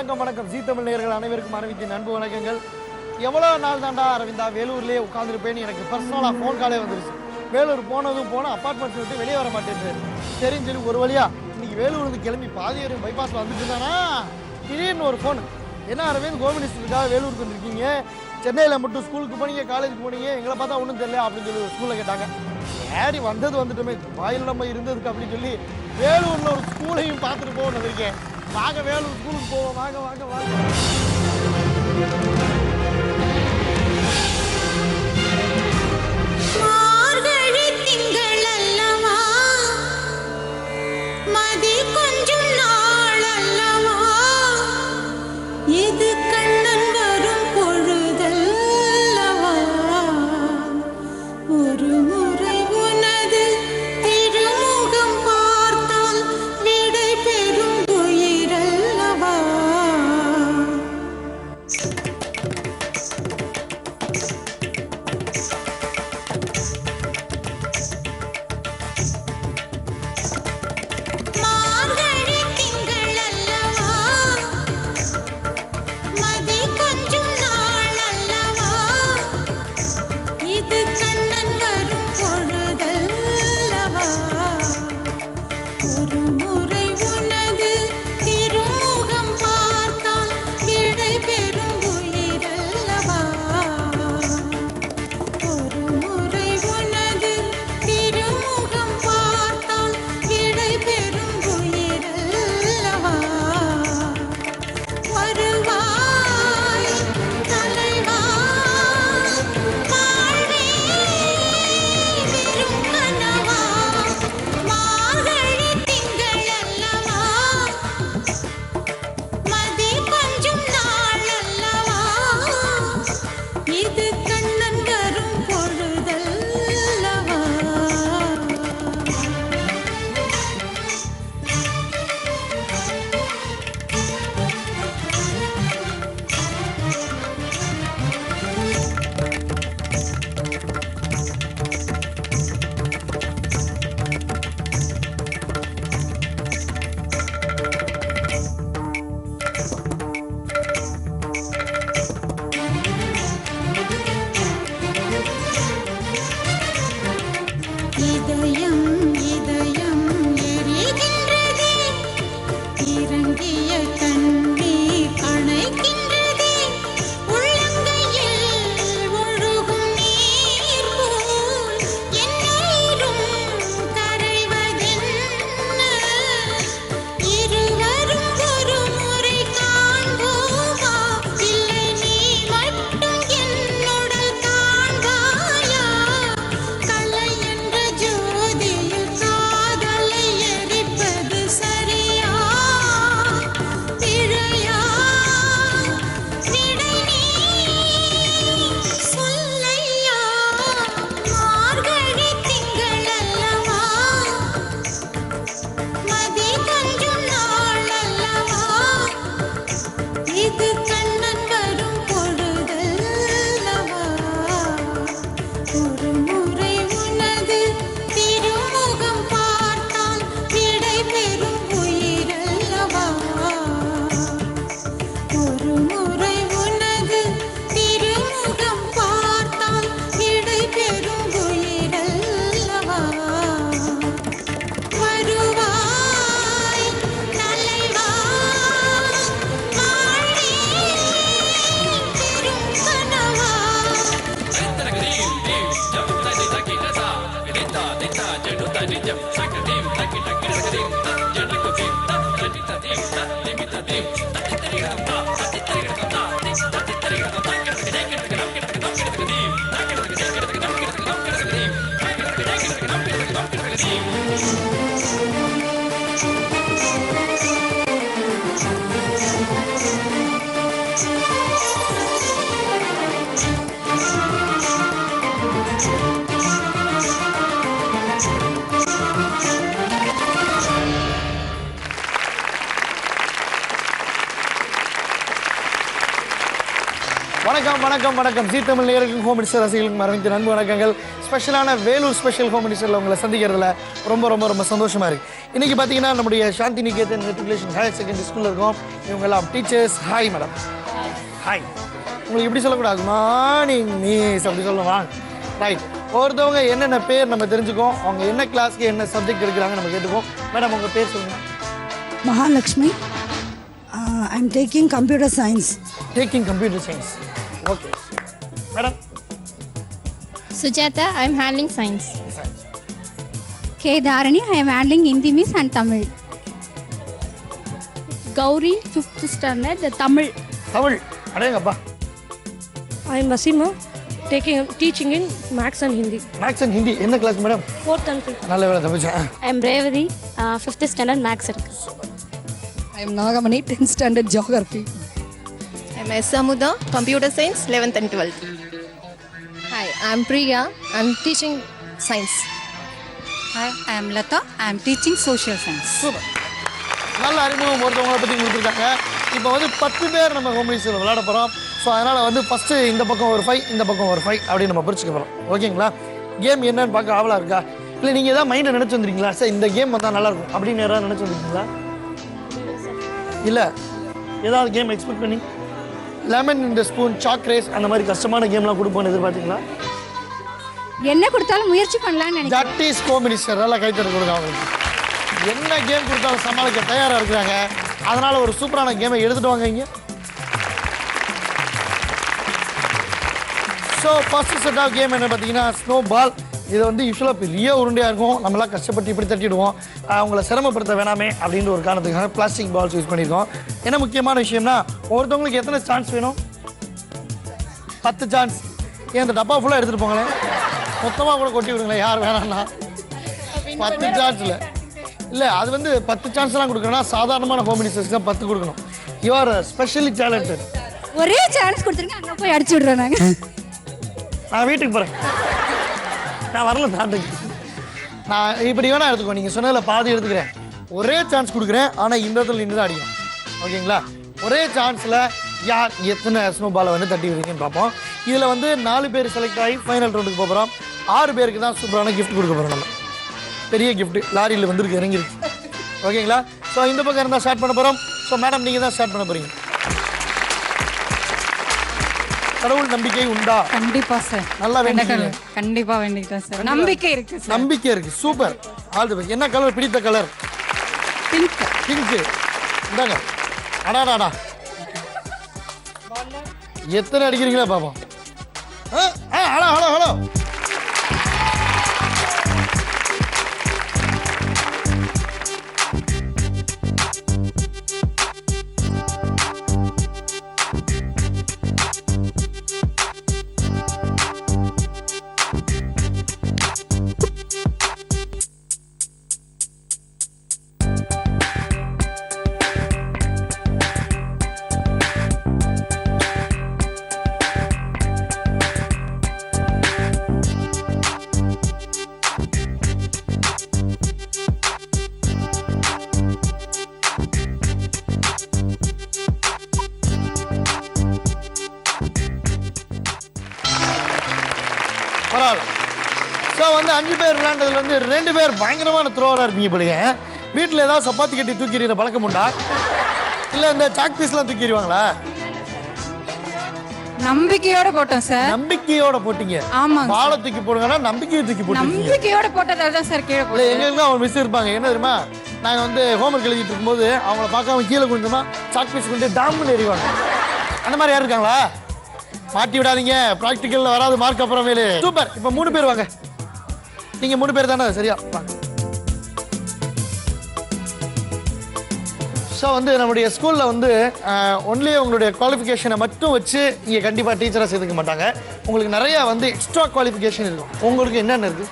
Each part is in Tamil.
வணக்கம் வணக்கம் ஜீ தமிழ் நேயர்கள் அனைவருக்கும் அரவிந்தின் அன்பு வணக்கங்கள். எவ்வளோ நாள் தாண்டா அரவிந்தா வேலூர்லேயே உட்காந்துருப்பேன்னு எனக்கு பர்சனலாக ஃபோன் காலே வந்துருச்சு. வேலூர் போனதும் அப்பார்ட்மெண்ட்ஸ் விட்டு வெளியே வர மாட்டேன். சரின்னு சொல்லி ஒரு வழியா இன்னைக்கு வேலூர்லேருந்து கிளம்பி பாதியரும் பைபாஸில் வந்துட்டு இருந்தானா திடீர்னு ஒரு ஃபோன். என்ன அரவிந்த் கோமினிஸ்டருக்காக வேலூருக்கு வந்துருக்கீங்க, சென்னையில் மட்டும் ஸ்கூலுக்கு போனீங்க காலேஜுக்கு போனீங்க, எங்களை பார்த்தா ஒன்றும் தெரியல அப்படின்னு சொல்லி ஸ்கூலில் கேட்டாங்க. சரி வந்துட்டோமே வாயில் நம்ம இருந்ததுக்கு அப்படின்னு சொல்லி வேலூரில் ஒரு ஸ்கூலையும் பார்த்துட்டு போகணும் இருக்கேன். வாங்க வேலூர் ஸ்கூலுக்கு போவோம், வாங்க வாங்க வாங்க. வணக்கம் வணக்கம் வணக்கம் ஜீ தமிழ் நேயர்களுக்கும் ஹோம் மினிஸ்டர் ரசிகர்களுக்கும் அரவிந்தின் அன்பு வணக்கங்கள். ஸ்பெஷலான வேலூர் ஸ்பெஷல் காம்படிஷனில் உங்களை சந்திக்கிறதுல ரொம்ப ரொம்ப ரொம்ப சந்தோஷமாக இருக்குது. இன்றைக்கி பார்த்தீங்கன்னா நம்முடைய Shanti Niketan matriculation higher secondary ஸ்கூலில் இருக்கோம். இவங்கெல்லாம் டீச்சர்ஸ். Hi madam. ஹாய். உங்களுக்கு எப்படி சொல்லக்கூடாது, மார்னிங் மிஸ் அப்படி சொல்லுவாங்க. ரைட். ஒருத்தவங்க என்னென்ன பேர் நம்ம தெரிஞ்சுக்கோம், அவங்க என்ன கிளாஸ்க்கு என்ன சப்ஜெக்ட் எடுக்கிறாங்க நம்ம கேட்டுக்கோம். மேடம் உங்கள் பேர் சொல்லுங்கள். Mahalakshmi. I'm taking computer science. Taking computer science. Okay. Madam. Sujata, I am handling science. K. Dharani, I am handling Hindi Miss and Tamil. Gauri, 5th standard, Tamil. Tamil. அடேங்கப்பா. I am Vasima, teaching in Maths and Hindi. Maths and Hindi. என்ன class madam? 4th and 5th. நல்ல வேலை தப்பிச்சேன். I am Revati, 5th standard, Maths. I am Nagamani, 10th standard geography. I am Samuda, computer science, 11th and 12th. Hi, I am Priya. I am teaching science. Hi, I am Lata. I am teaching social science. Super. நல்ல அறிமுகம் ஒருத்தவங்களை பற்றி கொடுத்துருக்காங்க. இப்போ வந்து 10 பேர் நம்ம ஹோம்லிஸில் விளையாட போகிறோம். ஸோ அதனால் வந்து ஃபஸ்ட்டு இந்த பக்கம் ஒரு 5, இந்த பக்கம் ஒரு 5 அப்படின்னு நம்ம பிரிச்சுக்க போகிறோம். ஓகேங்களா? கேம் என்னன்னு பார்க்க ஆவலாக இருக்கா? இல்லை நீங்கள் எதாவது மைண்டை நினச்சி வந்துருக்கீங்களா? சார் இந்த கேம் வந்தால் நல்லாயிருக்கும் அப்படின்னு யாராவது நினச்சி வந்துருக்கீங்களா? இல்லை ஏதாவது கேம் எக்ஸ்பெக்ட் பண்ணி லெமன் இந்த ஸ்பூன், சாக் ரேஸ் அந்த மாதிரி கஷ்டமான கேம்லாம் கொடுப்போன்னு எதிர்பார்த்தீங்களா? என்ன கொடுத்தாலும் முயற்சி பண்ணலாம்னு நினைக்கிறேன். தட் இஸ் கோமினிஸ்டர். நல்லா கைத்தறி கொடுங்க அவங்களுக்கு. என்ன கேம் கொடுத்தாலும் சமாளிக்க தயாராக இருக்கிறாங்க. அதனால் ஒரு சூப்பரான கேமை எடுத்துகிட்டு வாங்க இங்கே. So first set of game என்ன பார்த்தீங்கன்னா ஸ்னோ பால். இது வந்து யூஸ்வலாக பெரிய உருண்டையாக இருக்கும். நம்மளாம் கஷ்டப்பட்டு இப்படி தட்டிடுவோம். அவங்கள சிரமப்படுத்த வேணாமே அப்படின்ற ஒரு காரணத்துக்காக பிளாஸ்டிக் பால்ஸ் யூஸ் பண்ணியிருக்கோம். என்ன முக்கியமான விஷயம்னா ஒருத்தவங்களுக்கு எத்தனை சான்ஸ் வேணும்? 10 சான்ஸ். ஏன் இந்த டப்பா ஃபுல்லாக எடுத்துகிட்டு போங்களேன், மொத்தமாக கூட கொட்டி விடுங்களேன் யார் வேணாம்னா. 10 சான்ஸில் இல்லை, அது வந்து 10 சான்ஸ்லாம் கொடுக்கணும்னா சாதாரணமான ஹோம் மினிஸ்டர்ஸ் தான் 10 கொடுக்கணும். You are specially talented. ஒரே சான்ஸ் கொடுத்துருங்க, அங்கே போய் அடிச்சு விடுறோம் நாங்கள். நான் வீட்டுக்கு போகிறேன், நான் வரல தாண்டுக்கு. நான் இப்படி வேணா எடுத்துக்கோ, நீங்கள் சொன்னதில் பாதி எடுத்துக்கிறேன். ஒரே சான்ஸ் கொடுக்குறேன், ஆனால் இந்த இடத்துல நின்று தான் அடிக்கணும். ஓகேங்களா? ஒரே சான்ஸில் யார் எத்தனை ஸ்னோ பாலை வந்து தட்டி விடுறீங்கன்னு பார்ப்போம். இதில் வந்து 4 பேர் செலக்ட் ஆகி ஃபைனல் ரவுண்டுக்கு போகிறோம். 6 பேருக்கு தான் சூப்பரான கிஃப்ட் கொடுக்க போகிறோம். நம்ம பெரிய கிஃப்ட்டு லாரியில் வந்துருக்கு, இறங்கிருக்கு. ஓகேங்களா? ஸோ இந்த பக்கம் இருந்தால் ஸ்டார்ட் பண்ண போகிறோம். ஸோ மேடம் நீங்கள் தான் ஸ்டார்ட் பண்ண போகிறீங்க. கடவுள் நம்பிக்கை உண்டா? கண்டிப்பா சார். நல்லா வேண்டிக்கிறேன். கண்டிப்பா வேண்டிக்கிட்டேன் சார். நம்பிக்கை இருக்கு சார். நம்பிக்கை இருக்கு. சூப்பர். All the best. என்ன கலர் பிடித்த கலர்? பிங்க். பிங்க். இந்தாங்க. அடாடாடா. எத்தனை அடிக்கிறீங்களா பாப்போம். Hello hello hello. பரவாயில்ல. ஸோ வந்து 5 பேர் விளையாண்டதுல வந்து 2 பேர் பயங்கரமான த்ரோவராக இருப்பீங்க போலீங்க. வீட்டில் ஏதாவது சப்பாத்தி கட்டி தூக்கிடுற பழக்கம் உண்டா? இல்லை இந்த சாக் பீஸ்லாம் தூக்கிடுவாங்களா? நம்பிக்கையோட போட்டோம் சார். நம்பிக்கையோட போட்டீங்க. ஆமாங்க. பாலை தூக்கி போடுங்கன்னா நம்பிக்கையை தூக்கி போட்டீங்க. நம்பிக்கையோட போட்டதால தான் சார் கீழே இல்லை போட்டோம். எங்களுக்கு அவங்க மிஸ் இருப்பாங்க. என்ன தெரியுமா, நாங்கள் வந்து ஹோம்ஒர்க் எழுதிட்டு இருக்கும்போது அவங்கள பார்க்காம கீழே குடிச்சோமா சாக் பீஸ் கொண்டு டாம்னு எறிவாங்க. அந்த மாதிரி யார் இருக்காங்களா? மாட்டி விடாதீங்க, ப்ராக்டிக்கலில் வராது மார்க் அப்புறமேலு. சூப்பர். இப்போ 3 பேர் வாங்க. நீங்கள் 3 பேர் தானே? சரியா வாங்க. ஸோ வந்து நம்முடைய ஸ்கூலில் வந்து ஒன்லி உங்களுடைய குவாலிஃபிகேஷனை மட்டும் வச்சு இங்கே கண்டிப்பாக டீச்சராக சேர்த்துக்க மாட்டாங்க. உங்களுக்கு நிறையா வந்து எக்ஸ்ட்ரா குவாலிஃபிகேஷன் இருக்கும். உங்களுக்கு என்னென்ன இருக்குது?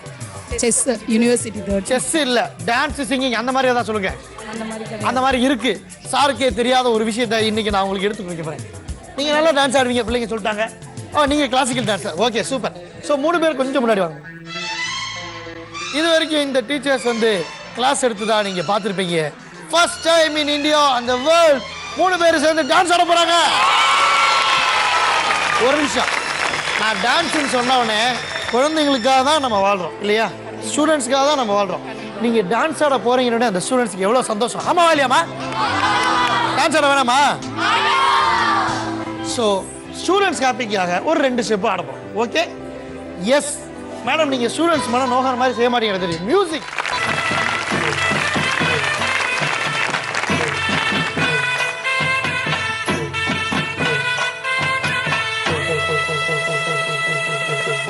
Chess, university. செஸ் இல்லை, டான்ஸ், சிங்கிங் அந்த மாதிரி ஏதாவது சொல்லுங்க. அந்த மாதிரி இருக்குது. சாருக்கே தெரியாத ஒரு விஷயத்தை இன்றைக்கி நான் உங்களுக்கு எடுத்து கொடுக்க போகிறேன். நீங்கள் நல்லா டான்ஸ் ஆடுவீங்க பிள்ளைங்க சொல்லிட்டாங்க. நீங்கள் classical dancer. Okay super. So 3 பேர் கொஞ்சம் முன்னாடி வாங்க. இது வரைக்கும் இந்த டீச்சர்ஸ் வந்து கிளாஸ் எடுத்து தான் நீங்கள் பார்த்துருப்பீங்க. ஃபர்ஸ்ட் டைம் இன் இந்தியா அந்த வேர்ல்ட் 3 பேர் சேர்ந்து டான்ஸ் ஆட போகிறாங்க. ஒரு நிமிஷம், நான் டான்ஸ்ன்னு சொன்ன உடனே குழந்தைங்களுக்காக தான் நம்ம வாழ்கிறோம் இல்லையா, ஸ்டூடெண்ட்ஸ்க்காக தான் நம்ம வாழ்கிறோம். நீங்கள் டான்ஸ் ஆட போகிறீங்கன்னு அந்த ஸ்டூடெண்ட்ஸ்க்கு எவ்வளோ சந்தோஷம். ஆமாவா இல்லையாம்மா? டான்ஸ் ஆட வேணாமா? ஸோ ஸ்டூடெண்ட்ஸ் ஹாப்பிக்காக ஒரு 2 ஸ்டெப்பு ஆடப்போம். ஓகே, எஸ் மேடம், நீங்கள் ஸ்டூடெண்ட்ஸ் மேடம் நோகிற மாதிரி செய்ய மாட்டீங்க தெரியும். மியூசிக்.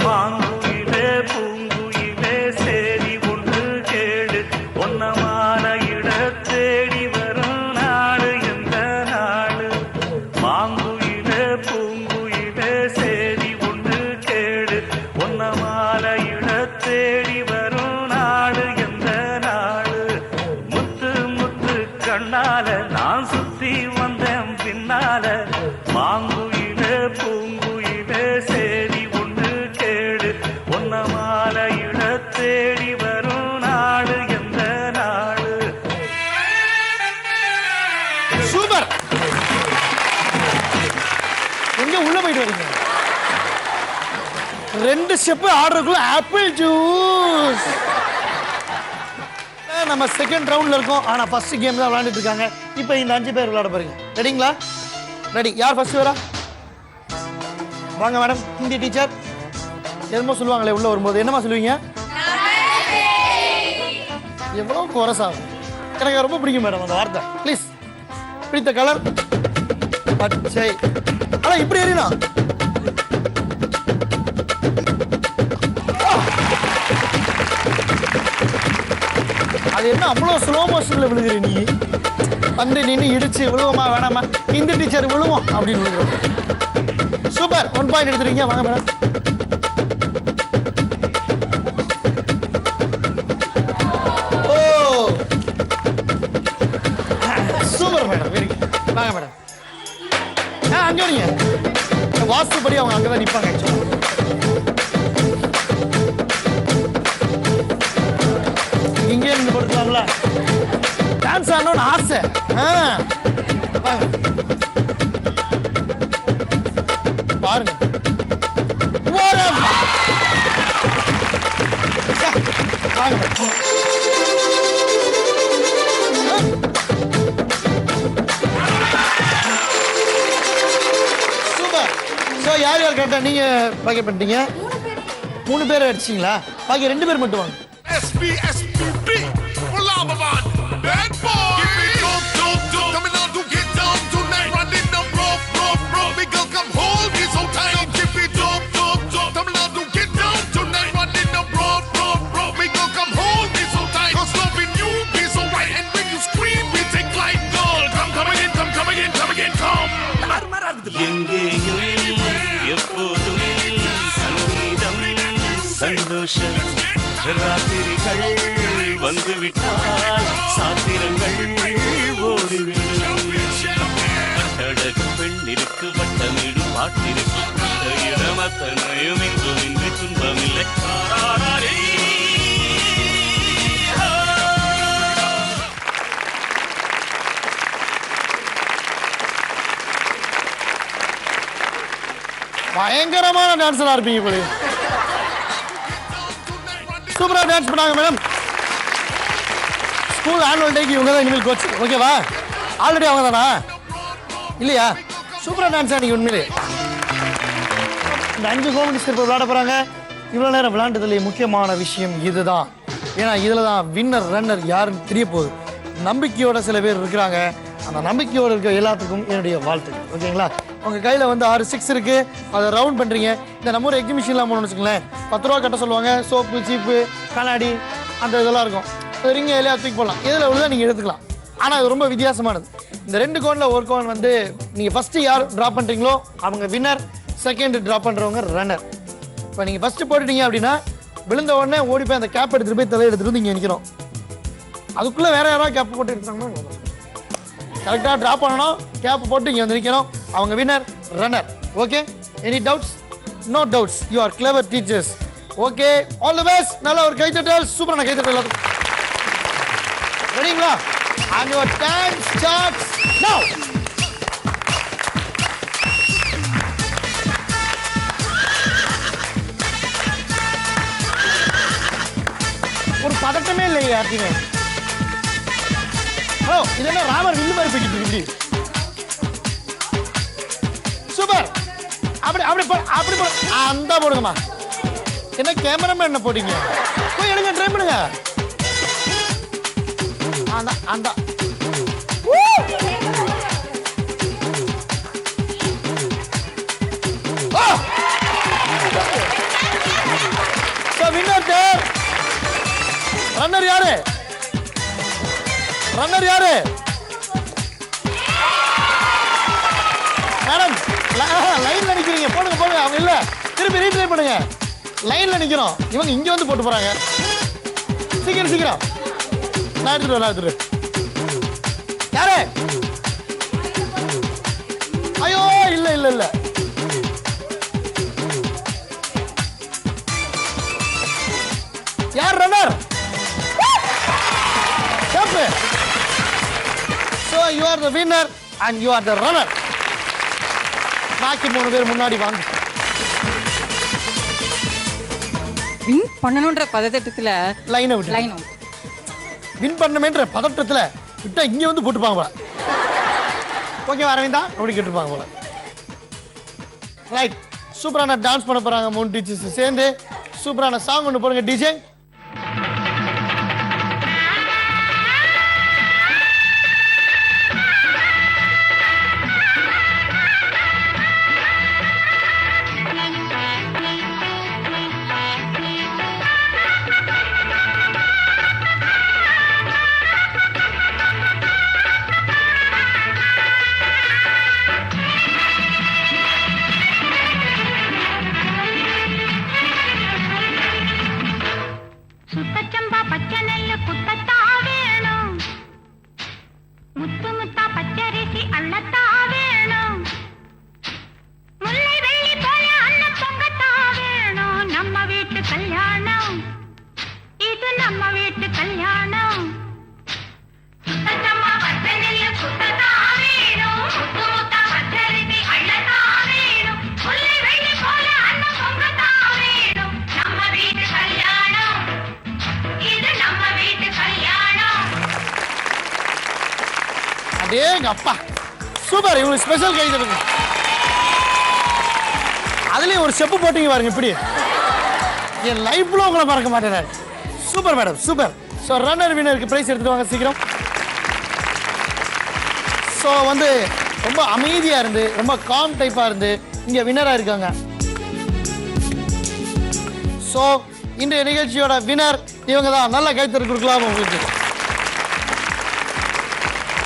மாங்குயிலே பூங்குயிலே சேரி ஒன்று கேடு, ஒன்னமான இட தேடி வரும் நாடு எந்த நாடு. மாங்குயிலே பூங்குயிலே சேரி ஒன்று கேடு, ஒன்னமான இட தேடி வரும் நாடு எந்த நாடு. முத்து முத்து கண்ணால நான் சுத்தி வந்தேன் பின்னால. மாங்குயிலே பூங்குயிலே சேரி மாலையிட தேடி வரும் நாடு எந்த நாடு. சூப்பர். எங்க உள்ள போயிட்டு வரீங்க? 2 ஸ்டெப் ஆடுறதுக்குள்ள ஆப்பிள் ஜூஸ். நம்ம செகண்ட் ரவுண்ட்ல இருக்கோம். ஆனா ஃபர்ஸ்ட் கேம் தான் விளையாண்டுட்டு இருக்காங்க. இப்போ இந்த 5 பேர் விளையாட போறீங்க. ரெடிங்களா? ரெடி. யார் ஃபர்ஸ்ட் வரா? வாங்க மேடம். ஹிந்தி டீச்சர் என்னமோ சொல்லுவாங்களே உள்ள வரும்போது, என்னமா சொல்லுவீங்க? எவ்வளோ குரசாகும். எனக்கு ரொம்ப பிடிக்கும் மேடம் அந்த வார்த்தை. ப்ளீஸ். பிடித்த கலர் பச்சை. ஆனால் இப்படி ஏறினா அது என்ன அவ்வளோ ஸ்லோ மோஷனில் விழுகிற நீ வந்து நின்று இடிச்சு விழுவோமா வேணாமா, ஹிந்தி டீச்சர் விழுவோம் அப்படின்னு விழுகிறோம். சூப்பர். 1 பாயிண்ட் எடுத்துருக்கீங்க. வாங்க மேடம். வாங்க மேடம். அங்கே வரீங்க. வாஸ்துப்படி அவங்க அங்கே தான் நிற்பாங்க. இங்கே நின்று போட்டுக்கலாங்களா? டான்ஸ் ஆடணும்னு ஆசை. பாருங்க. வாங்க மேடம். யார் யார் கரெக்டா நீங்க பாக்கெட் பண்ணிட்டீங்க? 3 பேர் அடிச்சிங்களா? பாக்கி 2 பேர் மட்டும் வாங்க. சந்தோஷம் ராத்திரிகள் வந்துவிட்டால் சாத்திரங்கள் ஓடிவிடும். அழகு பெண்ணிற்கு வட்டமிடும் பாட்டிற்கு இடமத்தனையும் இங்கும் இன்றி துன்பமில்லை. பயங்கரமான டான்ஸரா இருப்பீங்க போல. சூப்பரா டான்ஸ் பண்ணாங்க மேடம். ஸ்கூல் ஆனுவல் டேக்கு இவங்க தான் இனிமேல் கோச். ஓகேவா? ஆல்ரெடி அவங்க தானா இல்லையா? சூப்பரா டான்ஸ் ஆனீங்க உண்மையிலே. இந்த 5 காம்படிஷன் இப்போ விளையாட போறாங்க. இவ்வளோ நேரம் விளையாண்டதுல முக்கியமான விஷயம் இதுதான். ஏன்னா இதில் தான் வின்னர் ரன்னர் யாருன்னு தெரிய போகுது. நம்பிக்கையோட சில பேர் இருக்கிறாங்க. அந்த நம்பிக்கையோடு இருக்க எல்லாத்துக்கும் என்னுடைய வாழ்த்து. ஓகேங்களா? உங்கள் கையில் வந்து 6 6 இருக்குது. அதை ரவுண்ட் பண்ணுறீங்க. இந்த நம்ம ஒரு எக்ஸிபிஷன்லாம் போகணும்னு வச்சுக்கோங்களேன். 10 ரூபா கட்ட சொல்லுவாங்க. சோப்பு, சீப்பு, கண்ணாடி அந்த இதெல்லாம் இருக்கும். ரிங்க எல்லாம் தூக்கி போடலாம். இதில் உள்ளதை நீங்கள் எடுத்துக்கலாம். ஆனால் அது ரொம்ப வித்தியாசமானது. இந்த 2 கோனில் ஒரு கோன் வந்து நீங்கள் ஃபஸ்ட்டு யார் ட்ராப் பண்ணுறீங்களோ அவங்க வின்னர், செகண்ட் ட்ராப் பண்ணுறவங்க ரன்னர். இப்போ நீங்கள் ஃபஸ்ட்டு போட்டுட்டீங்க அப்படின்னா விழுந்த உடனே ஓடி போய் அந்த கேப் எடுத்துகிட்டு போய் தலையை எடுத்துகிட்டு வந்து இங்கே நிற்கிறோம். அதுக்குள்ளே வேறு யாராவது கேப் போட்டு எடுத்தாங்கன்னா கரெக்டாக ட்ராப் பண்ணணும். கேப் போட்டு இங்கே வந்து நிற்கணும். அவங்க winner runner. Okay? Any doubts? No doubts. You are clever teachers. Okay, all the best. நல்ல ஒரு கைத்தட்டல். சூப்பரான கைத்தட்டல். ரெடிங்களா? And your time starts now. பதட்டமே இல்லை யாருக்குமே. ஹலோ, இது என்ன ராமர் வில்லு மாதிரி போய்கிட்டு இருக்கு இப்படி? சூப்பர். அப்படி அப்படி அப்படி அந்த போடுங்கம்மா. என்ன கேமராமேன் என்ன போட்டீங்க? போய் எடுங்க, ட்ரை பண்ணுங்க. அந்த அந்த ரன்னர் யாரு? ரன்னர் யாரு? மேடம், லைன்ல நிக்கிறீங்க. போடுங்க போடுங்க. அவங்க இல்ல, திருப்பி ரீட்ரை பண்ணுங்க. லைன்ல நிக்கிறோம். இவங்க இங்க வந்து போட்டு போறாங்க. சீக்கிரம் சீக்கிரம். நான் எடுத்துட்டு யாரு? ஐயோ, இல்ல இல்ல இல்ல. யார் runner? So you are the winner and you are the runner. பாக்கி 3 பேர் முன்னாடி வாங்க. வின் பண்ணணும்ன்ற பதட்டத்துல லைனை விட்டு வின் பண்ணணும்ன்ற பதட்டத்துல விட்டா இங்க வந்து போட்டுப்பாங்க போல. ஓகே அரவிந்தா, அப்படி கேட்டுருப்பாங்க போல. ரைட், சூப்பரான டான்ஸ் பண்ண போறாங்க 3 டீச்சர்ஸ் சேர்ந்து. சூப்பரான சாங் ஒன்று போடுங்க டிஜே. அப்பா சூப்பர். இவங்களுக்கு ஸ்பெஷல் கை தருங்க. அதுலயும் ஒரு ஸ்டெப் போட்டீங்க பாருங்க. இப்படி என் லைஃப்ல உங்களை மறக்க மாட்டேன். Super madam, super. So runner வினருக்கு பிரைஸ் எடுத்துட்டு வாங்க சீக்கிரம். ஸோ வந்து ரொம்ப அமைதியா இருந்து ரொம்ப காம் டைப்பா இருந்து இங்க வினரா இருக்காங்க. ஸோ இன்றைய நிகழ்ச்சியோட வினர் இவங்க தான். நல்ல கைத்தறி கொடுக்கலாம் உங்களுக்கு.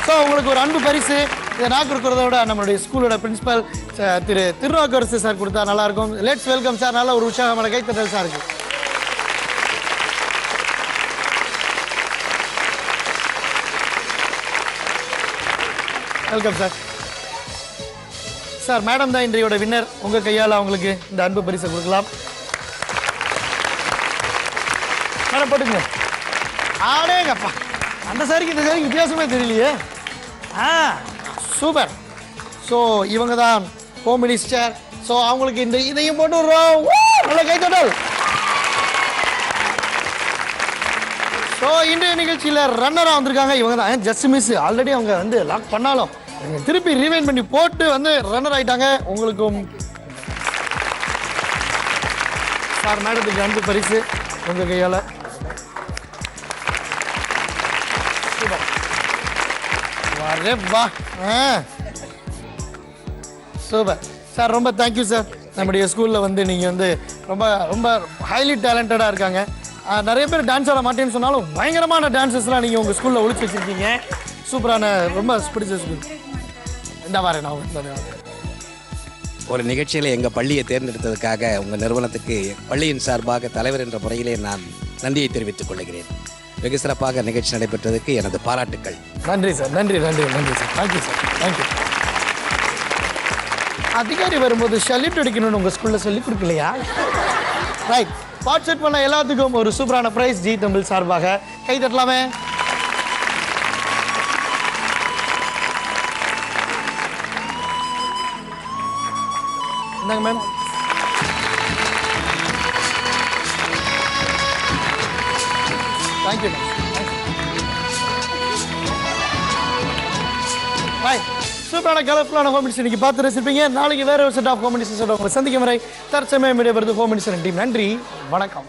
ஸோ உங்களுக்கு ஒரு அன்பு பரிசு. இதை நான் கொடுக்குறத விட நம்மளுடைய ஸ்கூலோட பிரின்சிபல் திரு திருநாவுக்கரசு சார் கொடுத்தா நல்லாயிருக்கும். Let's welcome sir. நல்ல ஒரு உற்சாகமான கைத்தட்டல் சார் இருக்கு. Welcome sir. சார் மேடம் தான் இன்றையோட வின்னர். உங்கள் கையால் அவங்களுக்கு இந்த அன்பு பரிசை கொடுக்கலாம். மேடம் போட்டுங்க. ஆடேங்கப்பா, அந்த சாரிக்கு இந்த சாரிக்கு வித்தியாசமே தெரியலையே. சூப்பர். ஸோ இவங்க தான் ஹோம் மினிஸ்டர். ஸோ அவங்களுக்கு இந்த இதையும் போட்டு விடுறோம். நல்ல கைத்தட்டல். ஸோ இன்றைய நிகழ்ச்சியில் ரன்னராக வந்திருக்காங்க இவங்க தான். Just miss. ஆல்ரெடி அவங்க வந்து லாக் பண்ணாலும் திருப்பி ரீவைண்ட் பண்ணி போட்டு வந்து ரன்னர் ஆயிட்டாங்க. உங்களுக்கும் சார் மேடத்துக்கு அன்பு பரிசு உங்கள் கையால். வா சூப்பர் சார். ரொம்ப தேங்க்யூ சார். நம்முடைய ஸ்கூலில் வந்து நீங்கள் வந்து ரொம்ப ரொம்ப ஹைலி டேலண்டடாக இருக்காங்க. நிறைய பேர் டான்ஸ் ஆட மாட்டேன்னு சொன்னாலும் பயங்கரமான டான்ஸஸ்லாம் நீங்கள் உங்கள் ஸ்கூலில் ஒழிச்சு வச்சுருக்கீங்க. சூப்பரான ரொம்ப பிடிச்ச ஸ்கூல். இந்த மாதிரி நான் ஒரு நிகழ்ச்சியில் எங்கள் பள்ளியை தேர்ந்தெடுத்ததுக்காக உங்கள் நிறுவனத்துக்கு பள்ளியின் சார்பாக தலைவர் என்ற முறையிலே நான் நன்றியை தெரிவித்துக் கொள்கிறேன். வெகு சிறப்பாக நிகழ்ச்சி நடைபெற்றதுக்கு எனது பாராட்டுக்கள். நன்றி சார். நன்றி நன்றி நன்றி சார். Thank you sir. தேங்க்யூ. அதிகாரி வரும்போது சல்யூட் அடிக்கணும்னு உங்கள் ஸ்கூலில் சொல்லி கொடுக்கலையா? ரைட். பார்ட்டிசிபேட் பண்ண எல்லாத்துக்கும் ஒரு சூப்பரான பிரைஸ் ஜி தமிழ் சார்பாக. கை தட்டலாமே. இந்தாங்க மேம். Thank you bye. சூப்பரான கலர்ஃபுல்லான ஹோம் மினிஸ்டர் இன்னைக்கு பார்த்து ரசிப்பீங்க. நாளைக்கு வேற ஒரு செட் ஆஃப் ஹோம் மினிஸ்டர் உங்களை சந்திக்கும் வரை தற்சமயம் விடைபெறுது ஹோம் மினிஸ்டர் டீம். நன்றி, வணக்கம்.